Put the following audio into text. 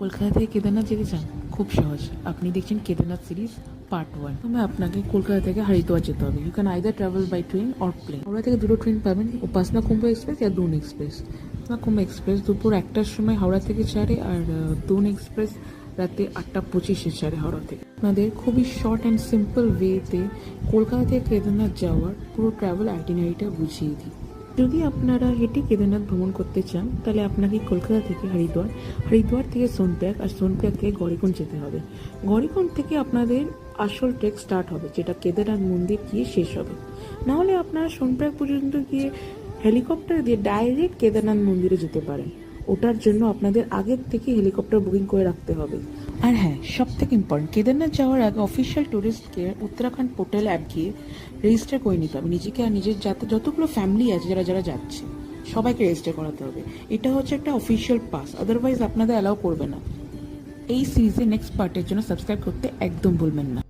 কলকাতা থেকে কেদারনাথ যেতে চান? খুব সহজ। আপনি দেখছেন কেদারনাথ সিরিজ পার্ট 1। প্রথমে আপনাকে কলকাতা থেকে হরিদ্বার যেতে হবে। You can either travel by train or plane. Howrah থেকে দুটো ট্রেন পাবেন, উপাসনা কুম্ভ এক্সপ্রেস আর দুন এক্সপ্রেস। উপাসনা কুম্ভ এক্সপ্রেস দুপুর 1টার সময় হাওড়া থেকে ছাড়ে, আর দুন এক্সপ্রেস রাতে 8:25-এ ছাড়ে হাওড়া থেকে। আপনাদের খুবই শর্ট অ্যান্ড সিম্পল ওয়েতে কলকাতা থেকে কেদারনাথ যাওয়ার পুরো ট্রাভেল আইটিনারিটা বুঝিয়ে দিই। যদি আপনারা হেঁটে কেদারনাথ ভ্রমণ করতে চান, তাহলে আপনাকে কলকাতা থেকে হরিদ্বার, হরিদ্বার থেকে সোনপ্রয়াগ, আর সোনপ্রয়াগ থেকে গৌরীকুণ্ড যেতে হবে। গৌরীকুণ্ড থেকে আপনাদের আসল ট্রেক স্টার্ট হবে, যেটা কেদারনাথ মন্দির গিয়ে শেষ হবে। নাহলে আপনারা সোনপ্রয়াগ পর্যন্ত গিয়ে হেলিকপ্টার দিয়ে ডাইরেক্ট কেদারনাথ মন্দিরে যেতে পারেন। ওটার জন্য আপনাদের আগের থেকে হেলিকপ্টার বুকিং করে রাখতে হবে। আর হ্যাঁ, সব থেকে ইম্পর্টেন্ট, কেদারনাথ যাওয়ার আগে official tourist care Uttarakhand portal app গিয়ে রেজিস্টার করে নিতে হবে নিজেকে, আর নিজের যতগুলো ফ্যামিলি আছে যারা যারা যাচ্ছে সবাইকে রেজিস্টার করাতে হবে। এটা হচ্ছে একটা অফিসিয়াল পাস, আদারওয়াইজ আপনাদের অ্যালাউ করবে না। এই সিরিজের নেক্সট পার্টের জন্য সাবস্ক্রাইব করতে একদম ভুলবেন না।